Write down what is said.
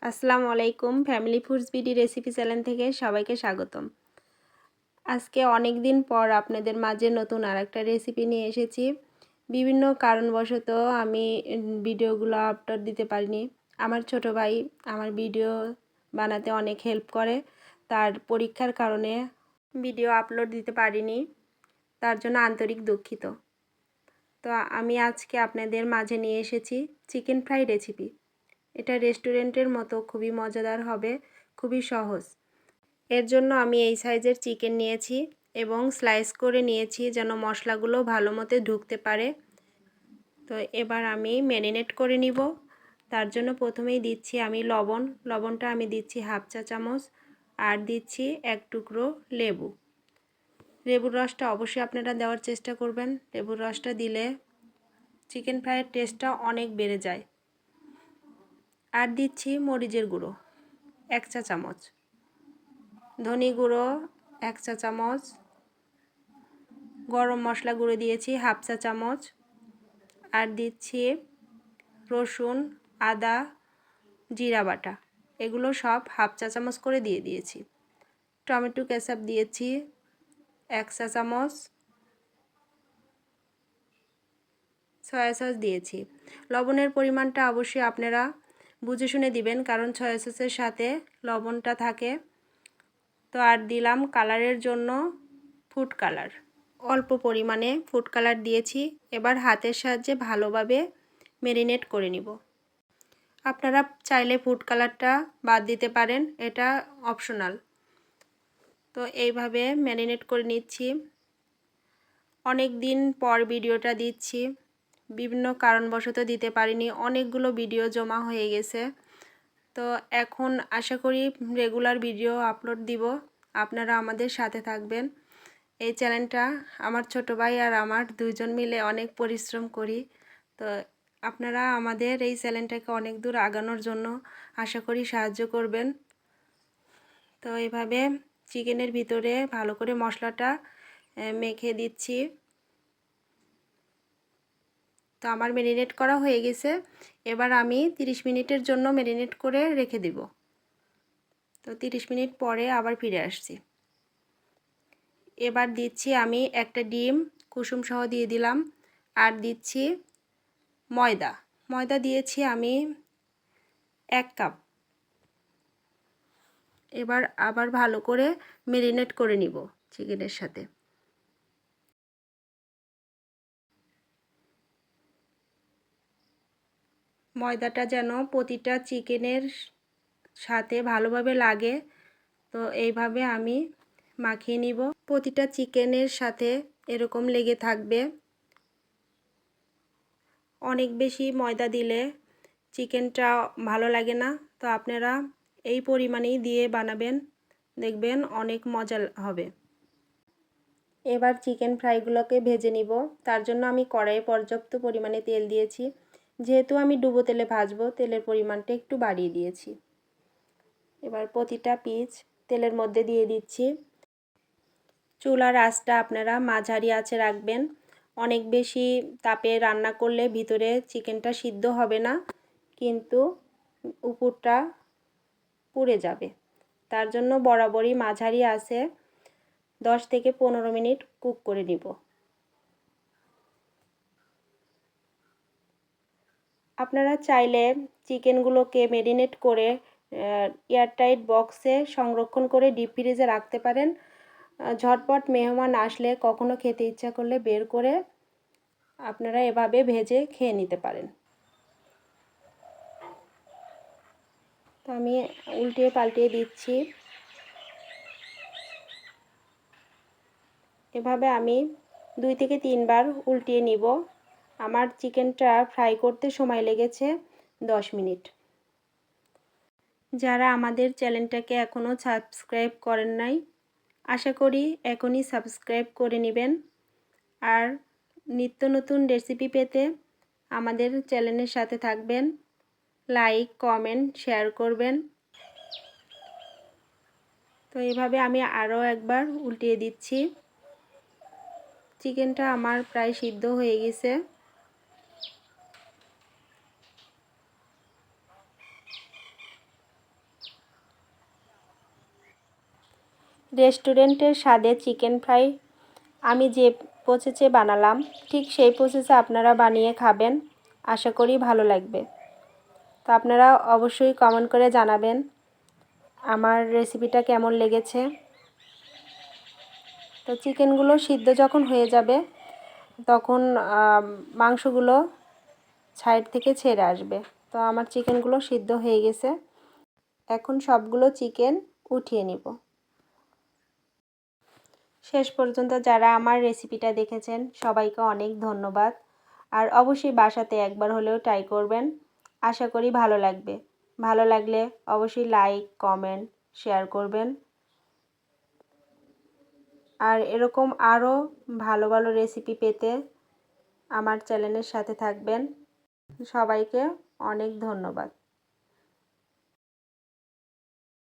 আসসালামু আলাইকুম। Family foods BD recipe channel থেকে সবাইকে স্বাগতম। আজকে অনেক দিন পর আপনাদের মাঝে নতুন আরেকটা রেসিপি নিয়ে এসেছি। বিভিন্ন কারণবশত আমি ভিডিওগুলো আপলোড দিতে পারিনি। আমার ছোট ভাই আমার ভিডিও বানাতে অনেক হেল্প করে। তার পরীক্ষার কারণে ভিডিও আপলোড দিতে পারিনি। তার জন্য আন্তরিক দুঃখিত। তো আমি আজকে আপনাদের মাঝে নিয়ে এসেছি চিকেন ফ্রাই রেসিপি। এটা রেস্টুরেন্টের মতো খুবই মজাদার হবে, খুবই সহজ। এর জন্য আমি এই সাইজের চিকেন নিয়েছি এবং স্লাইস করে নিয়েছি যেন মশলাগুলো ভালো মতো ঢুকতে পারে। তো এবার আমি ম্যারিনেট করে নিব। তার জন্য প্রথমেই দিচ্ছি আমি লবণটা আমি দিচ্ছি হাফ চা চামচ, আর দিচ্ছি এক টুকরো লেবু। লেবুর রসটা অবশ্যই আপনারা দেওয়ার চেষ্টা করবেন। লেবুর রসটা দিলে চিকেন ফ্রাইয়ের টেস্টটা অনেক বেড়ে যায়। আর দিচ্ছি মরিচের গুঁড়ো 1 চা চামচ, ধনে গুঁড়ো 1 চা চামচ, গরম মশলা গুঁড়ো দিয়েছি হাফ চা চামচ, আর দিচ্ছি রসুন, আদা, জিরা বাটা, এগুলো সব হাফ চা চামচ করে দিয়ে দিয়েছি। টমেটো কেচাপ দিয়েছি 1 চা চামচ, সয়া সস দিয়েছি। লবণের পরিমাণটা অবশ্যই আপনারা বুঝে শুনে দিবেন, কারণ সয়া সসের সাথে লবণটা থাকে। তো আর দিলাম কালারের জন্য ফুড কালার, অল্প পরিমাণে ফুড কালার দিয়েছি। এবার হাতের সাহায্যে ভালোভাবে ম্যারিনেট করে নিব। আপনারা চাইলে ফুড কালারটা বাদ দিতে পারেন, এটা অপশনাল। তো এইভাবে ম্যারিনেট করে নিচ্ছি। অনেক দিন পর ভিডিওটা দিচ্ছি, বিভিন্ন কারণবশত দিতে পারিনি, অনেকগুলো ভিডিও জমা হয়ে গেছে। তো এখন আশা করি রেগুলার ভিডিও আপলোড দিব। আপনারা আমাদের সাথে থাকবেন। এই চ্যানেলটা আমার ছোট ভাই আর আমার দুইজন মিলে অনেক পরিশ্রম করি। তো আপনারা আমাদের এই চ্যানেলটাকে অনেক দূর আগানোর জন্য আশা করি সাহায্য করবেন। তো এইভাবে চিকেনের ভিতরে ভালো করে মশলাটা মেখে দিচ্ছি। তো আমার ম্যারিনেট করা হয়ে গেছে। এবার আমি 30 মিনিটের জন্য ম্যারিনেট করে রেখে দিব। তো 30 মিনিট পরে আবার ফিরে আসছি। এবার দিচ্ছি আমি একটা ডিম কুসুম সহ দিয়ে দিলাম, আর দিচ্ছি ময়দা দিয়েছি আমি 1 কাপ। এবার আবার ভালো করে ম্যারিনেট করে নিব চিকেনের সাথে। ময়দাটা যেন প্রতিটা চিকেনের সাথে ভালোভাবে লাগে, তো এইভাবে আমি মাখিয়ে নিব। প্রতিটা চিকেনের সাথে এরকম লেগে থাকবে। অনেক বেশি ময়দা দিলে চিকেনটা ভালো লাগে না। তো আপনারা এই পরিমাণেই দিয়ে বানাবেন, দেখবেন অনেক মজা হবে। এবার চিকেন ফ্রাইগুলোকে ভেজে নিব। তার জন্য আমি কড়াইয়ে পর্যাপ্ত পরিমাণে তেল দিয়েছি। যেহেতু আমি ডুবো তেলে ভাজবো, তেলের পরিমাণটা একটু বাড়িয়ে দিয়েছি। এবার প্রতিটা পিস তেলের মধ্যে দিয়ে দিচ্ছি। চুলার আঁচটা আপনারা মাঝারি আঁচে রাখবেন। অনেক বেশি তাপে রান্না করলে ভিতরে চিকেনটা সিদ্ধ হবে না, কিন্তু উপরটা পুড়ে যাবে। তার জন্য বরাবরই মাঝারি আঁচে 10 থেকে 15 মিনিট কুক করে নিব। আপনারা চাইলে চিকেনগুলোকে ম্যারিনেট করে এয়ারটাইট বক্সে সংরক্ষণ করে ডিপ ফ্রিজে রাখতে পারেন। ঝটপট মেহমান আসলে কখনো খেতে ইচ্ছা করলে বের করে আপনারা এভাবে ভেজে খেয়ে নিতে পারেন। তো আমি উল্টিয়ে পাল্টিয়ে দিচ্ছি। এভাবে আমি 2 থেকে 3 বার উল্টিয়ে নিব। আমার চিকেনটা ফ্রাই করতে সময় লেগেছে 10 মিনিট। যারা আমাদের চ্যানেলটাকে এখনও সাবস্ক্রাইব করেন নাই, আশা করি এখনই সাবস্ক্রাইব করে নেবেন। আর নিত্য নতুন রেসিপি পেতে আমাদের চ্যানেলের সাথে থাকবেন। লাইক, কমেন্ট, শেয়ার করবেন। তো এইভাবে আমি আরও একবার উল্টিয়ে দিচ্ছি। চিকেনটা আমার প্রায় সিদ্ধ হয়ে গেছে। রেস্টুরেন্টের স্বাদে চিকেন ফ্রাই আমি যে প্রসেসে বানালাম ঠিক সেই প্রসেসে আপনারা বানিয়ে খাবেন, আশা করি ভালো লাগবে। তো আপনারা অবশ্যই কমেন্ট করে জানাবেন আমার রেসিপিটা কেমন লেগেছে। তো চিকেনগুলো সিদ্ধ যখন হয়ে যাবে তখন মাংসগুলো সাইড থেকে ছেড়ে আসবে। তো আমার চিকেনগুলো সিদ্ধ হয়ে গেছে, এখন সবগুলো চিকেন উঠিয়ে নিব। শেষ পর্যন্ত যারা আমার রেসিপিটা দেখেছেন সবাইকে অনেক ধন্যবাদ। আর অবশ্যই বাসাতে একবার হলেও ট্রাই করবেন, আশা করি ভালো লাগবে। ভালো লাগলে অবশ্যই লাইক, কমেন্ট, শেয়ার করবেন। আর এরকম আরও ভালো ভালো রেসিপি পেতে আমার চ্যানেলের সাথে থাকবেন। সবাইকে অনেক ধন্যবাদ।